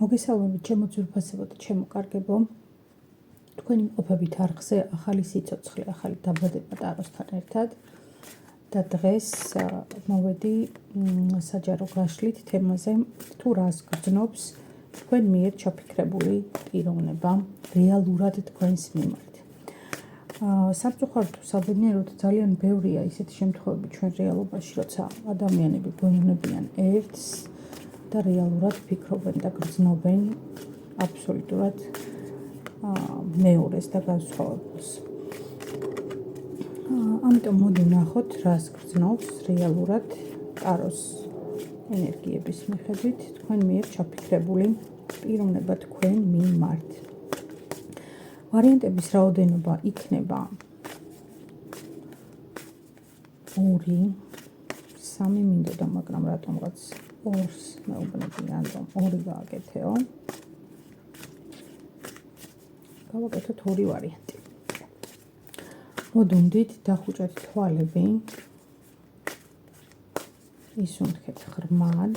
მოგესალმებით, ჩემო ძვირფასებო და ჩემო კარგებო. თქვენი მყოფებით არხზე ახალი სიცოცხლე, ახალი დაბადება ტაროსთან ერთად. და დღეს მოვედი საჯარო გაშლით თემაზე, თუ რას გრძნობს თქვენ მიერ ჩაფიქრებული პიროვნება რეალურად თქვენს მიმართ. სამწუხაროდ თუ საბედნიეროდ ძალიან ბევრია ისეთი შემთხვევები ჩვენ რეალობაში, როცა ადამიანები გვეუბნებიან ერთს და რეალურად ფიქრობენ და გრძნობენ აბსოლუტურად მეორეს და განსხვავებულს. ამიტომ მოდი ვნახოთ, რას გრძნობს რეალურად ტაროს ენერგიების მიხედვით თქვენ მიერ ჩაფიქრებული პიროვნება თქვენ მიმართ. ვარიანტების რაოდენობა იქნება 2, 3 მინდოდა, მაგრამ რატომღაც 2-ს მეუბნებიან, რომ 2 გააკეთეო. გავაკეთოთ 2 ვარიანტი. მოდუნდით, დახუჭეთ თვალები, ისუნთქეთ ღრმად.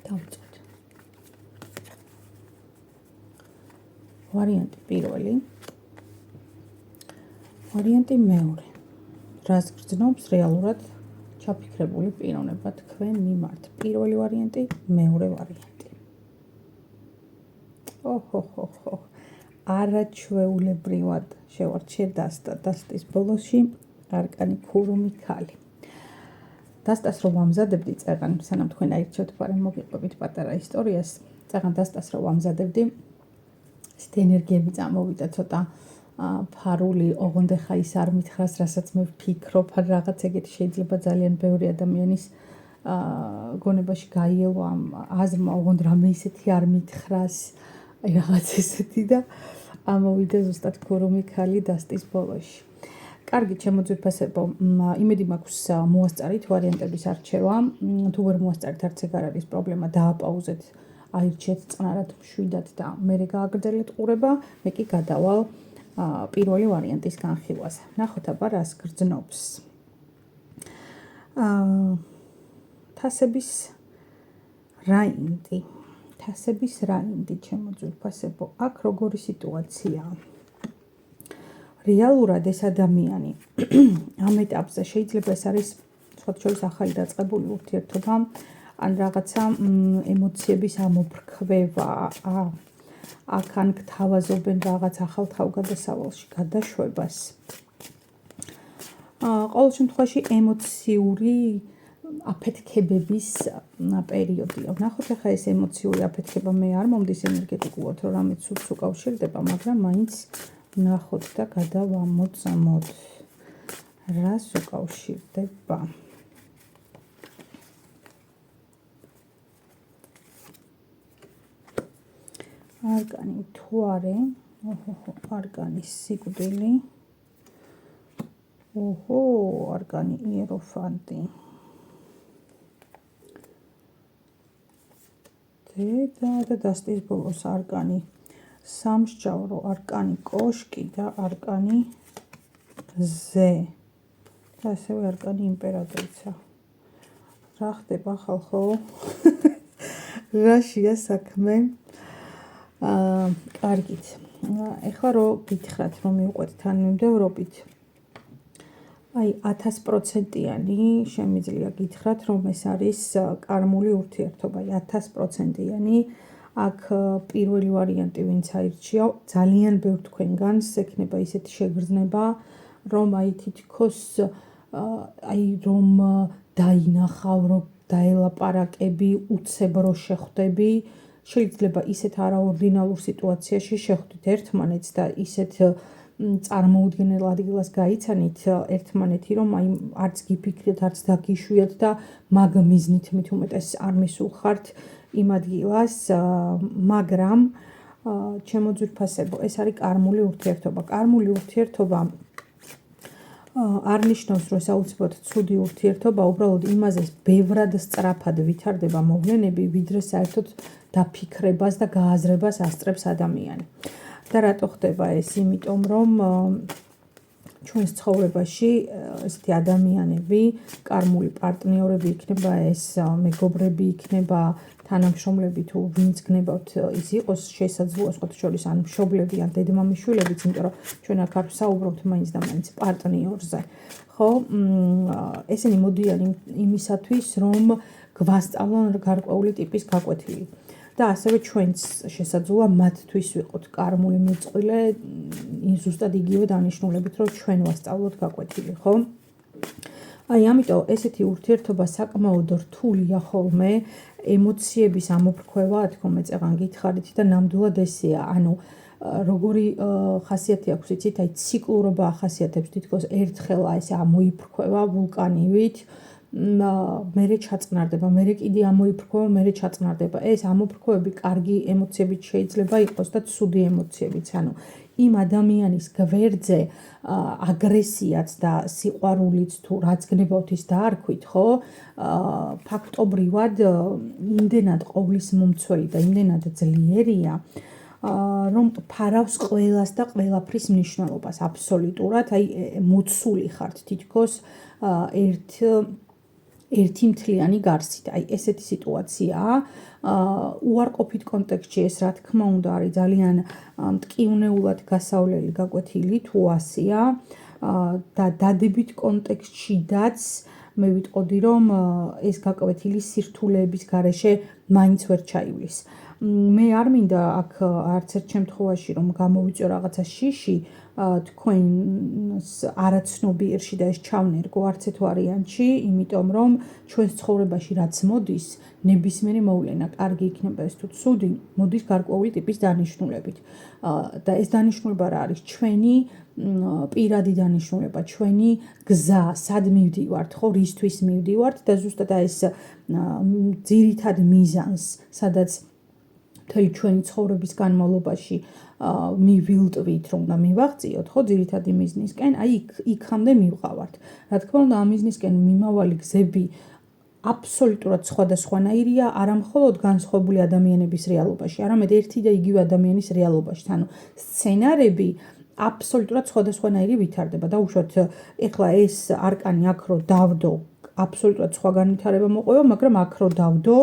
დავწოთ. ვარიანტი პირველი. ვარიანტი მეორე. რას გრძნობს რეალურად ჩაფიქრებული პიროვნება თქვენ მიმართ. პირველი ვარიანტი, მეორე ვარიანტი. ოჰოჰოჰო. არაჩვეულებრივად შევარჩიე დასტის ბოლოში არკანი ქურუმი ქალი. დასტას რომ ვამზადებდი, წეგან სანამ თქვენ აირჩევთ, პარემ მოგიყვებით პატარა ისტორიას. წეგან დასტას რომ ვამზადებდი, ესეთი ენერგიები წამოვიდა ცოტა ფარული, ოღონდ ხა ის არ მითხრას, რასაც მე ვფიქრობ, რაღაც ეგეთი შეიძლება ძალიან ბევრი ადამიანის გონებაში გაიელვა ამ აზრმა, ოღონდ რამე ისეთი არ მითხრას, რაღაც ესეთი და ამოვიდა ზუსტად ქურუმი ქალი დასტის ბოლოში. კარგი, ჩემო ძვირფასებო, იმედი მაქვს მოასწარით ვარიანტების არჩევა. თუ ვერ მოასწარით, არც ეგ არ არის პრობლემა, დააპაუზეთ, აირჩიეთ წყნარად მშვიდად და მერე გააგრძელეთ ყურება, მე კი გადავალ პირველი ვარიანტის განხილვაზე. ნახოთ აბა რას გრძნობს. თასების რაინდი. თასების რაინდი, ჩემო ძვირფასებო, აქ როგორი სიტუაციაა? რეალურად ეს ადამიანი ამ ეტაპზე შეიძლება ეს არის სხვათა შორის ახალი დაწყებული ურთიერთობა, ან რაღაცა ემოციების ამოფრქვევა, აქან გთავაზობენ რაღაც ახალ თავგადასავალში გადაშვებას. ყოველ შემთხვევაში ემოციური აფეთქებების პერიოდია. ვნახოთ ახლა ეს ემოციური აფეთქება მე არ მომდის ენერგეტიკულად, რომ რამე ცუდს უკავშირდება, მაგრამ მაინც ვნახოთ და გადავამოწმოთ, რას უკავშირდება. არკანი მთვარე, არკანი სიკვდილი, არკანი იეროფანტი. და დასტის ბოლოს არკანი სამსჯავრო, არკანი კოშკი და არკანი ზე. და ასევე არკანი იმპერატრიცა. რა ხდება ხალხო? რაშია საქმე? კარგით. ეხლა რომ გითხრათ, რომ მივყვეთ თანმიმდევრობით, აი 1000%-იანი შემიძლია გითხრათ, რომ ეს არის კარმული ურთიერთობა, 1000%-იანი. აქ პირველი ვარიანტი ვინც აირჩია, ძალიან ბევრ თქვენგანს ექნება ისეთი შეგრძნება, რომ აი თითქოს რომ დაინახავ, რომ დაელაპარაკები, უცებ რო შეხვდები, შეიძლება ისეთ არაორდინალურ სიტუაციაში შეხვდით ერთმანეთს და ისეთ წარმოუდგენელ ადგილას გაიცანით ერთმანეთი, რომ აი არც გიფიქრეთ, არც დაგიშვიათ და მაგ მიზნით მით უმეტეს არ მისულხართ იმ ადგილას, მაგრამ ჩემო ძვირფასებო, ეს არის კარმული ურთიერთობა. კარმული ურთიერთობა არ ნიშნავს, რომ ეს აუცილებლად ცუდი ურთიერთობა, უბრალოდ იმაზე ბევრად სწრაფად ვითარდება მოვლენები, ვიდრე საერთოდ დაფიქრებას და გააზრებას ასწრებს ადამიანი. და რატო ხდება ეს? იმიტომ რომ ჩვენს ცხოვრებაში ესეთი ადამიანები, კარმული პარტნიორები იქნება, ეს მეგობრები იქნება, თანამშრომლები თუ ვინც გნებავთ ის იყოს შესაძლოა სხვათა შორის ან მშობლები ან დედმამიშვილებიც, იმიტომ რომ ჩვენ აქ არ ვსაუბრობთ მაინც და მაინც პარტნიორზე. ხო, ესენი მოდიან იმისათვის, რომ გვასწავლონ გარკვეული ტიპის გაკვეთილი. და ასევე ჩვენც შესაძლოა მათთვის ვიყოთ კარმული მეწყვილე, ზუსტად იგივე დანიშნულებით, რომ ჩვენ ვასწავლოთ გაკვეთილი, ხო? აი, ამიტომ ესეთი ურთიერთობა საკმაოდ რთულია ხოლმე, ემოციების ამოფრქვევა, თქო, წეღან გითხარით და ნამდვილად ესეა, ანუ როგორი ხასიათი აქვს, იცით, აი ციკლურობა ახასიათებს თითქოს ერთხელა ესე ამოიფრქვევა ვულკანივით, მერე ჩაწნარდება, მერე კიდე ამოიფრქვევა, მერე ჩაწნარდება. ეს ამოფრქვევები კარგი ემოციებით შეიძლება იყოს და ცუდი ემოციებიც, ანუ იმ ადამიანის გვერდზე აგრესიაც და სიყვარულიც თუ რაც გნებავთ ის დაარქვით, ხო? ფაქტობრივად იმდენად ყოვლის მომცველი და იმდენად ძლიერია, რომ ფარავს ყველას და ყველაფრის მნიშვნელობას აბსოლუტურად, აი მოცული ხართ თითქოს ერთი მთლიანი გარსით. აი ესეთი სიტუაციაა. უარყოფით კონტექსტში ეს რა თქმა უნდა არის ძალიან მტკივნეულად გასავლელი გაკვეთილი თუ ასია და დადებით კონტექსტშიდაც მე ვიტყოდი რომ ეს გაკვეთილი სირთულეების გარეშე მაინც ვერ ჩაივლის. მე არ მინდა აქ არც ერთ შემთხვევაში რომ გამოვიწვიო რაღაცა შიში თქვენს არაცნობიერში და ეს ჩავნერგო არც ერთ ვარიანტში, იმიტომ რომ ჩვენს ცხოვრებაში რაც მოდის, ნებისმიერი მოვლენა, კარგი იქნება ეს თუ ცუდი, მოდის გარკვეული ტიპის დანიშნულებით. და ეს დანიშნულება რა არის? ჩვენი პირადი დანიშნულება, ჩვენი გზა, სად მივდივართ, ხო, რისთვის მივდივართ და ზუსტად ეს ძირითად მიზანს, სადაც მთელი ჩვენი ცხოვრების განმავლობაში მივილტვით, რომ და მივაღწიოთ, ხო, ძირითადი მიზნისკენ, აი იქამდე მივყავართ. რა თქმა უნდა, ამ მიზნისკენ მიმავალი გზები აბსოლუტურად სხვადასხვანაირია, არა მხოლოდ განსხვავებული ადამიანების რეალობაში, არამედ ერთი და იგივე ადამიანის რეალობაში. ანუ სცენარები აბსოლუტურად სხვადასხვანაირი ვითარდება და უშუალოდ ეხლა ეს არკანი აქ რო დავდო, აბსოლუტურად სხვა განვითარება მოყვება, მაგრამ აქ რო დავდო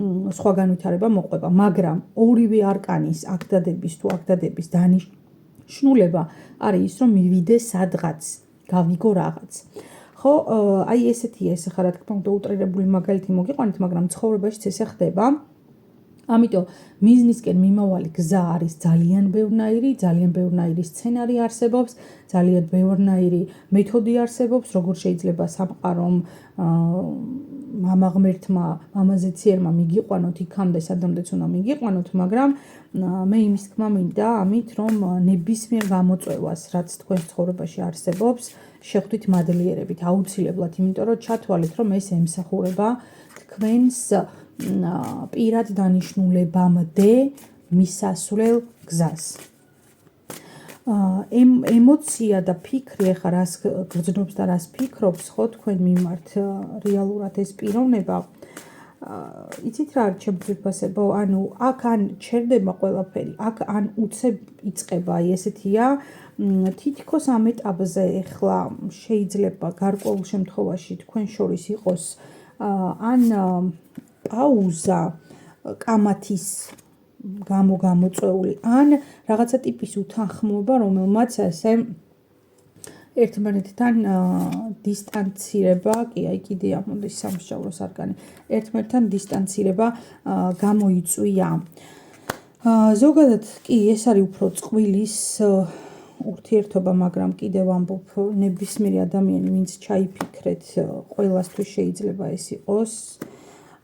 სხვა განვითარება მოყვება, მაგრამ ორივე არკანის აქ დადების თუ აქ დადების დანიშნულება არის ის, რომ მივიდე სადღაც, გავიგო რაღაც. ხო, აი ესეთია ეს ახლა რა თქმა უნდა უტრირებული მაგალითი მოგიყვანით, მაგრამ ცხოვრებაშიც ესე ხდება. ამიტომ მიზნისკენ მიმავალი გზა არის ძალიან ბევრნაირი, ძალიან ბევრნაირი სცენარი არსებობს, ძალიან ბევრნაირი მეთოდი არსებობს, როგორ შეიძლება სამყარომ მამაღმერთმა, მამაზეციერმა მიგიყვანოთ იქამდე, სადამდეც უნდა მიგიყვანოთ, მაგრამ მე იმის თქმა მინდა ამით, რომ ნებისმიერ გამოწვევას, რაც თქვენს ცხოვრებაში არსებობს, შეხვდით მადლიერებით, აუცილებლად, იმიტომ რომ ჩათვალეთ, რომ ეს ემსახურება თქვენს პირად დანიშნულებამდე მისასვლელ გზას. ემოცია და ფიქრი, ახლა რას გრძნობს და რას ფიქრობს, ხო, თქვენ მიმართ რეალურად ეს პიროვნება, იცით რა არის ჩემს ძვირფასებო, ანუ აქ ან ჩერდება ყველაფერი, აქ ან უცებ იწყება, აი ესეთია, თითქოს ამ ეტაპზე ახლა შეიძლება გარკვეულ შემთხვევაში თქვენ შორის იყოს ან პაუზა კამათის გამოწვეული, ან რაღაცა ტიპის უთანხმოება, რომელმაც ესე ერთმანეთთან დისტანცირება, კი, აი კიდე ამოდის სამსჯავროს არკანი, ერთმანეთთან დისტანცირება გამოიწვია. ზოგადად კი ეს არის უფრო წყვილის ურთიერთობა, მაგრამ კიდევ ამბობ, ნებისმიერი ადამიანი, ვინც ჩაიფიქრეთ, ყველასთვის შეიძლება ეს იყოს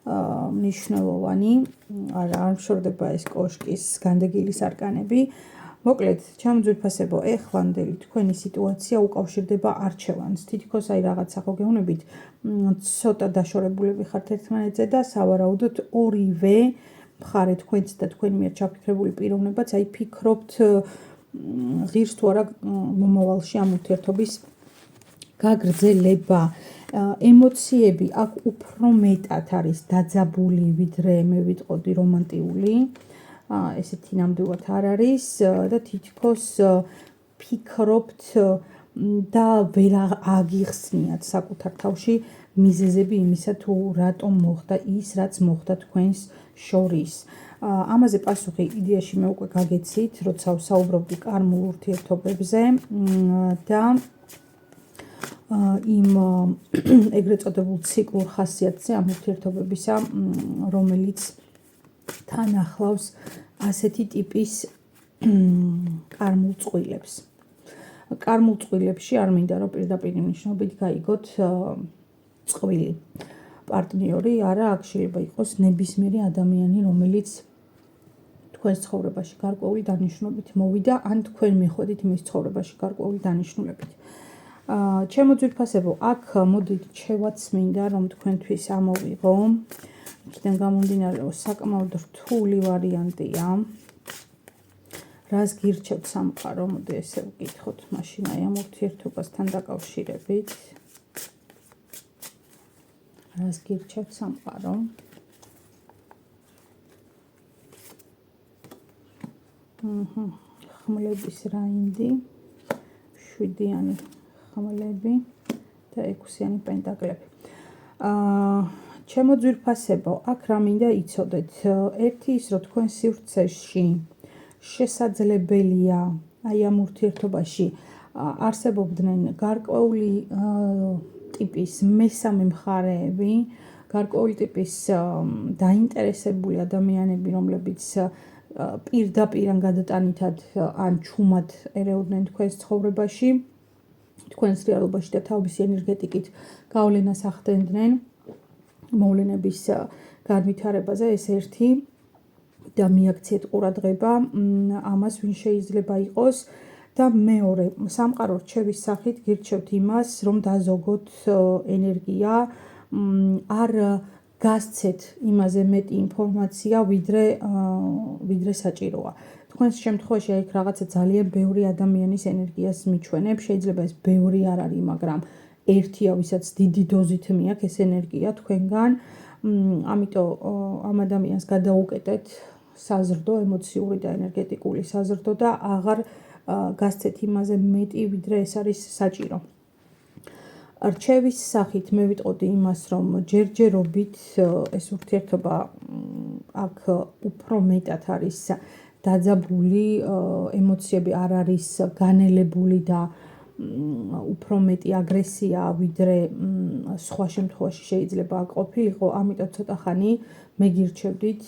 მნიშვნელოვანი, არ მშორდება ეს კოშკის განდეგილის არკანები. მოკლედ, ჩემო ძვირფასებო, ეხლანდელი თქვენი სიტუაცია უკავშირდება არჩევანს. თითქოს აი რაღაცა ხო გეუბნებით, ცოტა დაშორებულები ხართ ერთმანეთზე და სავარაუდოდ ორივე მხარე თქვენც და თქვენი მიერ ჩაფიქრებული პიროვნებაც აი ფიქრობთ ღირს თუ არა მომავალში ამ ურთიერთობის გაგრძელება. ემოციები აქ უფრო მეტად არის დაძაბული, ვიდრე მე ვიტყოდი რომანტიული. ესეთი ნამდვილად არ არის და თითქოს ფიქრობთ და ვერ აგიხსნიათ საკუთარ თავში მიზეზები იმისა თუ რატომ მოხდა ის რაც მოხდა თქვენს შორის. ამაზე პასუხი იდეაში მე უკვე გაგეცით, როცა ვსაუბრობდი კარმულ ურთიერთობებზე და იმ ეგრეთ წოდებულ ციკლურ ხასიათზე ამ ურთიერთობებისა, რომელიც თან ახლავს ასეთი ტიპის კარმულ წყვილებს. კარმულ წყვილებში არ მინდა რომ პირდაპირ ნიშნობით გაიგოთ წყვილი პარტნიორი, არა, აქ შეიძლება იყოს ნებისმიერი ადამიანი, რომელიც თქვენს ცხოვრებაში გარკვეული დანიშნულებით მოვიდა, ან თქვენ მიხვედით მის ცხოვრებაში გარკვეული დანიშნულებით. ჩემო ძვირფასებო, აქ მოდით შევაც მინდა, რომ თქვენთვის ამოვიღო. იქიდან გამომდინარე, რომ საკმაოდ რთული ვარიანტია. რას გირჩევთ სამყარო, მოდი ესე ვკითხოთ, მაშინ აი ამ ურთიერთობასთან დაკავშირებით. რას გირჩევთ სამყარო? ხმლების რაინდი, 7-იანი ხმლები და 6-იანი პენტაკლები. ჩემო ძვირფასებო, აქ რა მინდა იცოდეთ. ერთი ის, რომ თქვენ სივრცეში შესაძლებელია აი ამ ურთიერთობაში არსებობდნენ გარკვეული ტიპის მესამე მხარეები, გარკვეული ტიპის დაინტერესებული ადამიანები, რომლებიც პირდაპირ ან გადატანითად ან ჩუმად ერეოდნენ თქვენს ცხოვრებაში, თქვენს რეალობაში და თავისი ენერგეტიკით გავლენას ახდენდნენ მოვლენების განვითარებაზე. ეს ერთი და მიაქციეთ ყურადღება ამას, ვინ შეიძლება იყოს. და მეორე, სამყარო რჩევის სახით გირჩევთ იმას, რომ დაზოგოთ ენერგია, არ გასცეთ იმაზე მეტი ინფორმაცია, ვიდრე საჭიროა. თქვენს შემთხვევაში აი რაღაცა ძალიან ბევრი ადამიანის ენერგიას მიჩვენებ, შეიძლება ეს ბევრი არ არის, მაგრამ ერთია, ვისაც დიდი დოზით მიაქვს ეს ენერგია თქვენგან, ამიტომ ამ ადამიანს გადაუკეტეთ საზრდო, ემოციური და ენერგეტიკული საზრდო და აღარ გასცეთ იმაზე მეტი, ვიდრე ეს არის საჭირო. რჩევის სახით მე ვიტყოდი იმას, რომ ჯერჯერობით ეს ურთიერთობა აქ უფრო მეტად არის დაძაბული, ემოციები არ არის განელებული და უფრო მეტი აგრესია, ვიდრე სხვა შემთხვევაში შეიძლება ყოფილიყო, ამიტომ ცოტა ხანი მე გირჩევდით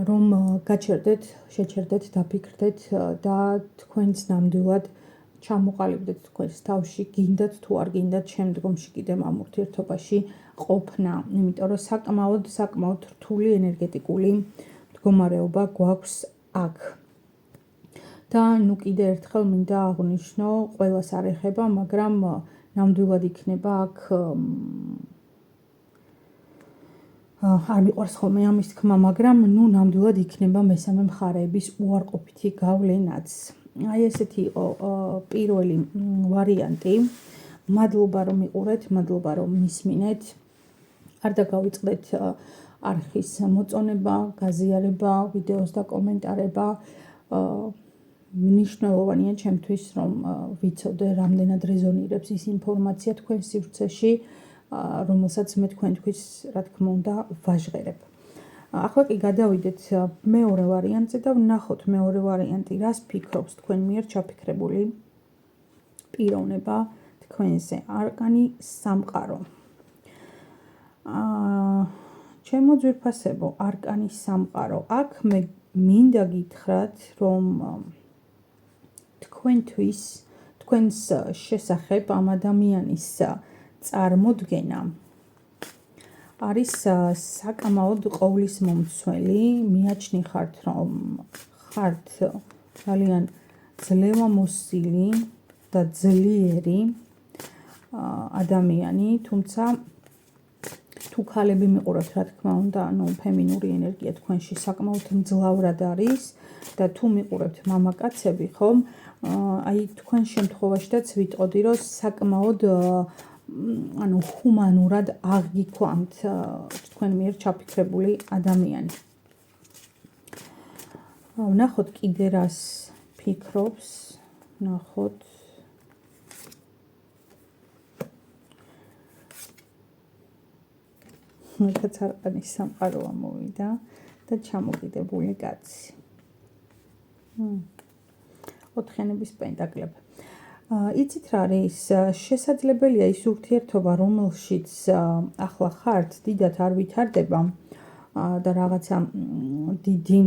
რომ გაჩერდეთ, შეჩერდეთ, დაფიქრდეთ და თქვენც ნამდვილად ჩამოყალიბდეთ თქვენს თავში, გინდათ თუ არ გინდათ შემდგომში კიდევ ამ ურთიერთობაში ყოფნა, იმიტომ რომ საკმაოდ რთული ენერგეტიკული მდგომარეობა გვაქვს აქ. და ნუ კიდე ერთხელ მინდა აღვნიშნო, ყველას არ ეხება, მაგრამ ნამდვილად იქნება აქ არ მიყვარს ხოლმე ამის თქმა, მაგრამ ნუ ნამდვილად იქნება მესამე მხარეების უარყოფითი გავლენაც. აი ესეთი იყო პირველი ვარიანტი. მადლობა რომ მიყურეთ, მადლობა რომ მისმინეთ. არ დაგავიწყდეთ არხის მოწონება, გაზიარება, ვიდეოს და კომენტარება. მნიშვნელოვანია ჩემთვის რომ ვიცოდე რამდენად რეზონირებს ის ინფორმაცია თქვენ სივრცეში, რომელსაც მე თქვენთვის რა თქმა უნდა ვაჟღერებ. ახლა კი გადავიდეთ მეორე ვარიანტზე და ვნახოთ მეორე ვარიანტი, რას ფიქრობს თქვენ მიერ ჩაფიქრებული პიროვნება თქვენზე, არკანი სამყარო. ჩემო ძვირფასებო, არკანი სამყარო. აქ მე მინდა გითხრათ, რომ თქვენთვის, თქვენს შესახებ ამ ადამიანის წარმოდგენა არის საკმაოდ ყოვლისმომცველი. მიაჩნი ხართ, რომ ხართ ძალიან ძლევამოსილი და ძლიერი ადამიანი, თუმცა თუ ქალები მიყურებთ, რა თქმა უნდა, ფემინური ენერგია თქვენში საკმაოდ მძლავრად არის და თუ მიყურებთ მამაკაცები, ხომ? აი თქვენ შემთხვევაშიც ვიტყოდი, რომ საკმაოდ ჰუმანურად აღგიქვამთ თქვენ მიერ ჩაფიქრებული ადამიანი. ვნახოთ კიდე რას ფიქრობს, ვნახოთ რაც არყანის სამყარო მოვიდა და ჩამოკიდებული კაცი. ოთხიანების პენტაკლები. იცით რა არის? შესაძლებელია ის ურთიერთობა, რომელშიც ახლა ხართ, დიდად არ ვითარდება და რაღაცა დიდი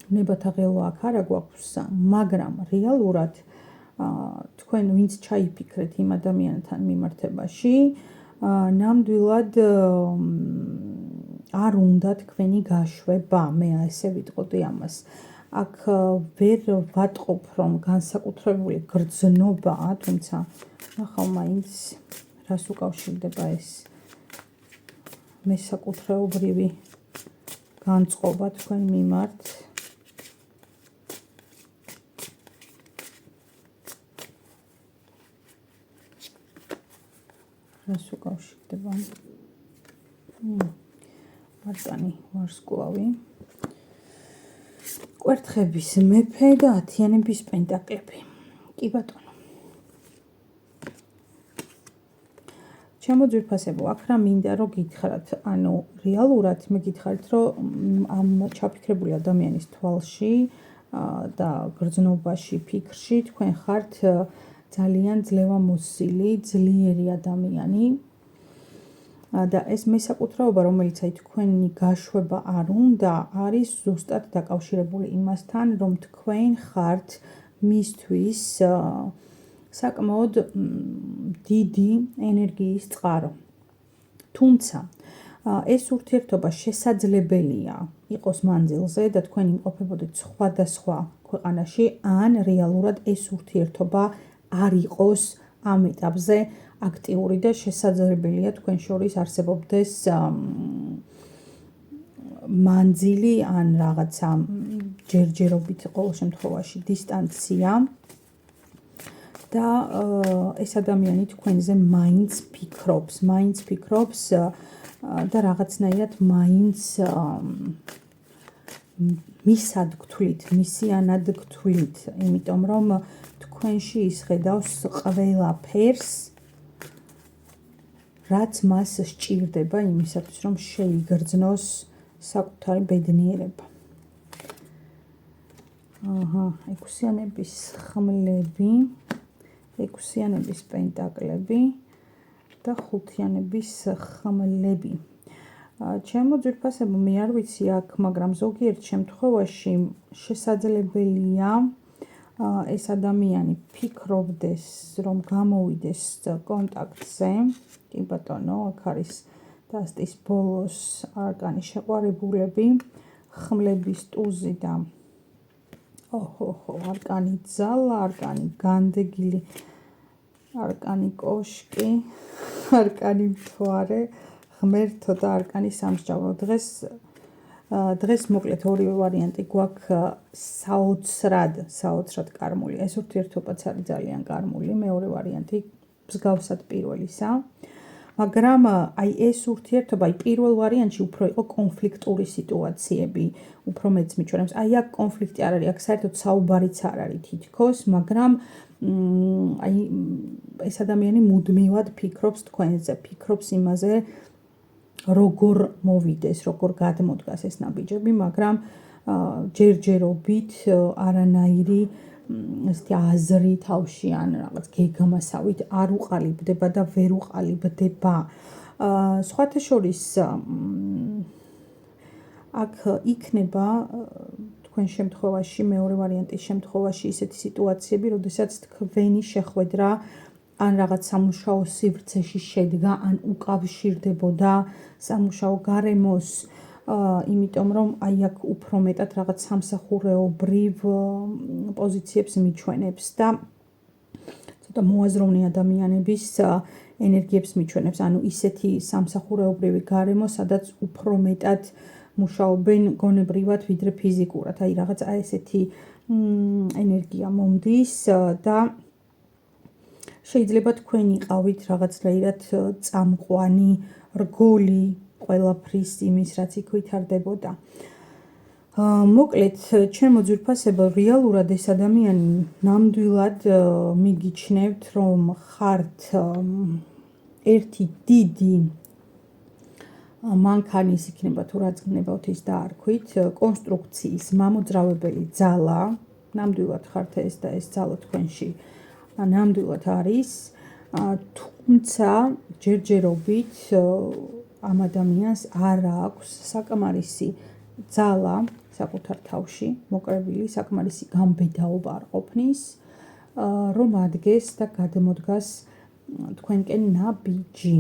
ნებათა ღელვა აქ არა გვაქვს, მაგრამ რეალურად თქვენ ვინც ჩაიფიქრეთ იმ ადამიანთან მიმართებაში, ნამდვილად არ უნდა თქვენი გაშვება, მე ესე ვიტყოდი ამას. აქ ვერ ვატყობ, რომ განსაკუთრებული გრძნობაა, თუმცა ნახავ მაინც რას უკავშირდება ეს მესაკუთრეობრივი განწყობა თქვენ მიმართ. რას უკავშირდება? არკანი ვარსკვლავი. კვერთხების მეფე და ათიანების პენტაკლები. კი ბატონო. ჩემო ძვირფასებო, აქ რა მინდა რომ გითხრათ, ანუ რეალურად მე გითხარით, რომ ამ ჩაფიქრებული ადამიანის თვალში და გრძნობაში, ფიქრში თქვენ ხართ ძალიან ძლევამოსილი, ძლიერი ადამიანი. და ეს მესაკუთრეობა, რომელიც აი თქვენი გაშვება არ უნდა, არის ზუსტად დაკავშირებული იმასთან, რომ თქვენ ხართ მისთვის საკმაოდ დიდი ენერგიის წყარო. თუმცა ეს ურთიერთობა შესაძლებელია იყოს მანძილზე და თქვენ იმყოფებოდეთ სხვადასხვა ქვეყანაში, ან რეალურად ეს ურთიერთობა არ იყოს ამ ეტაპზე აქტიური და შესაძლებელია თქვენ შორის არსებობდეს მანძილი ან რაღაცა ჯერჯერობით ყოველ შემთხვევაში დისტანცია და ეს ადამიანი თქვენზე მაინც ფიქრობს და რაღაცნაირად მაინც მისად გთვლით, მისიანად გთვლით, იმიტომ რომ თქვენში ის ხედავს ყველაფერს, რაც მას სჭირდება იმისათვის, რომ შეიგრძნოს საკუთარი ბედნიერება. ექვსიანების ხმლები, ექვსიანების პენტაკლები და ხუთიანების ხმლები. ჩემო ძვირფასებო, მე არ ვიცი აქ, მაგრამ ზოგიერთ შემთხვევაში შესაძლებელია ეს ადამიანი ფიქრობდეს, რომ გამოვიდეს კონტაქტზე. კი ბატონო, აქ არის დასტის ბოლოს არკანი შეყვარებულები, ხმლების ტუზი და არკანი ძალა, არკანი განდეგილი, არკანი კოშკი, არკანი მთვარე, ღმერთო და არკანი სამსჯავრო. დღეს მოკლედ ორივე ვარიანტი გვაქვს საოცრად კარმული. ეს ურთიერთობაც არის ძალიან კარმული, მეორე ვარიანტი მსგავსად პირველისა. მაგრამ აი ეს ურთიერთობა, პირველ ვარიანტში უფრო იყო კონფლიქტური სიტუაციები, უფრო მეც მიჩვენებს. აი აქ კონფლიქტი არ არის, აქ საერთოდ საუბარიც არ არის თითქოს, მაგრამ აი ეს ადამიანი მუდმივად ფიქრობს თქვენზე, ფიქრობს იმაზე, როგორ მოვიდეს, როგორ გადმოდგას ეს ნაბიჯები, მაგრამ ჯერჯერობით არანაირი ესეთი აზრი თავში ან რაღაც გეგმასავით არ უყალიბდება და ვერ უყალიბდება. სხვათა შორის აქ იქნება თქვენ შემთხვევაში, მეორე ვარიანტის შემთხვევაში ისეთი სიტუაციები, როდესაც თქვენი შეხვედრა ან რაღაც სამუშაო სივრცეში შედგა, ან უკავშირდებოდა სამუშაო გარემოს, იმიტომ რომ აი აქ უფრო მეტად რაღაც სამსახურეობრივ პოზიციებს მიჩვენებს და ცოტა მოაზროვნე ადამიანების ენერგიებს მიჩვენებს, ანუ ისეთი სამსახურეობრივი გარემო, სადაც უფრო მეტად მუშაობენ გონებრივად ვიდრე ფიზიკურად. აი რაღაც ესეთი ენერგია მომდის და შეიძლება თქვენ იყავით რაღაცნაირად წამყვანი, რგოლი ყველაფრის იმის, რაც იქ ვითარდებოდა. მოკლედ, ჩემო ძვირფასებო, რეალურად ეს ადამიანი ნამდვილად მიგიჩნევთ, რომ ხართ ერთი დიდი მანქანის იქნება თუ რაც გნებავთ ის დაარქვით, კონსტრუქციის მამოძრავებელი ძალა, ნამდვილად ხართ ეს და ეს ძალა თქვენში ნამდვილად არის, თუმცა ჯერჯერობით ამ ადამიანს არ აქვს საკმარისი ძალა საკუთარ თავში, მოკრებილი საკმარისი გამბედაობა არ ყოფნის, რომ ადგეს და გადმოდგას თქვენკენ ნაბიჯი.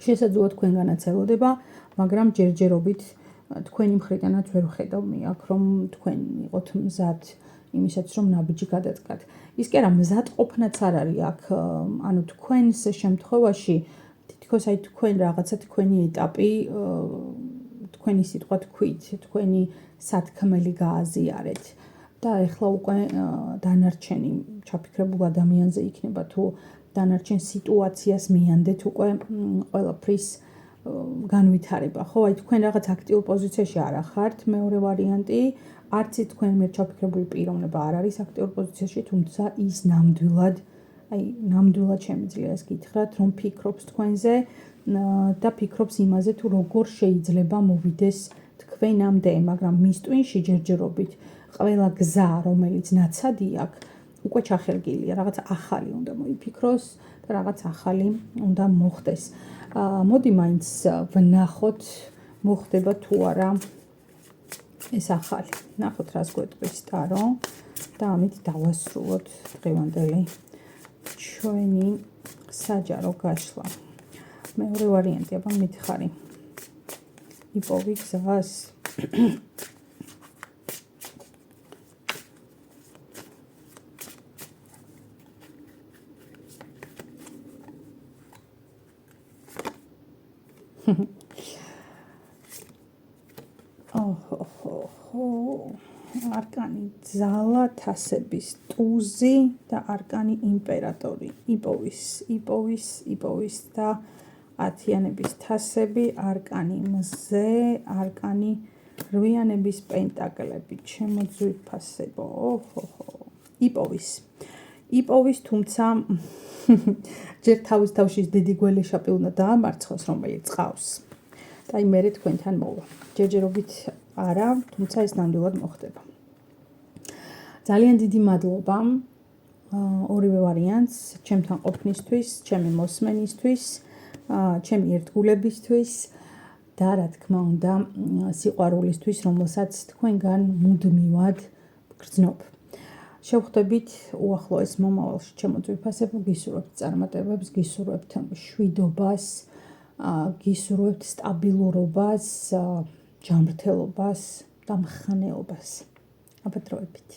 შესაძლოა თქვენგანაც ელოდება, მაგრამ ჯერჯერობით თქვენი მხრიდანაც ვერ ვხედავ მე აქ, რომ თქვენ იყოთ მზად იმისაც, რომ ნაბიჯი გადაწყდათ. ის კი არა, მზადყოფნაც არ არის აქ, ანუ თქვენს შემთხვევაში თითქოს აი თქვენ რაღაცა თქვენი ეტაპი თქვენი სიტყვა თქვით, თქვენი სათქმელი გააზიარეთ და ეხლა უკვე დანარჩენი ჩაფიქრებულ ადამიანზე იქნება თუ დანარჩენ სიტუაციას მიანდეთ უკვე ყველაფრის განვითარება, ხო? აი თქვენ რაღაც აქტიურ პოზიციაში არ ახართ, მეორე ვარიანტი, არც თქვენ მიერ ჩაფიქრებული პიროვნება არ არის აქტიურ პოზიციაში, თუმცა ის ნამდვილად შემიძლია ეს გითხრათ, რომ ფიქრობს თქვენზე და ფიქრობს იმაზე, თუ როგორ შეიძლება მოვიდეს თქვენამდე, მაგრამ მის ტვინში ჯერჯერობით ყველა გზა, რომელიც ნაცადი აქვს, უკვე ჩახერგილია, რაღაც ახალი უნდა მოიფიქროს და რაღაც ახალი უნდა მოხდეს. მოდი მაინც ვნახოთ, მოხდება თუ არა ეს ახალი. ნახოთ, რას გვეტყვის ტარო და ამით დავასრულოთ დღევანდელი ჩვენი საჯარო გაშლა. მეორე ვარიანტი, აბა მითხარი. იპოვი გზას. არკანი ძალა, თასების ტუზი და არკანი იმპერატორი. იპოვის და ათიანების თასები, არკანი მზე, არკანი რვიანების პენტაკლები. ჩემო ძვირფასებო, იპოვის, თუმცა ჯერ თავის თავში დიდი გველეშაპი უნდა დაამარცხოს, რომელიც წყავს. და აი მერე თქვენთან მოვა. ჯერჯერობით არა, თუმცა ეს ნამდვილად მოხდება. ძალიან დიდი მადლობა ორივე ვარიანტს, ჩემთან ყოფნისთვის, ჩემი მოსმენისთვის, ჩემი ერთგულებისთვის და რა თქმა უნდა სიყვარულისთვის, რომელსაც თქვენგან მუდმივად გრძნობ. შევხვდებით უახლოეს მომავალში, ჩემო ძვირფასებო, გისურვებთ წარმატებებს, გისურვებთ მშვიდობას, გისურვებთ სტაბილურობას, ჯანმრთელობას და მხნეობას. აბა დროებით.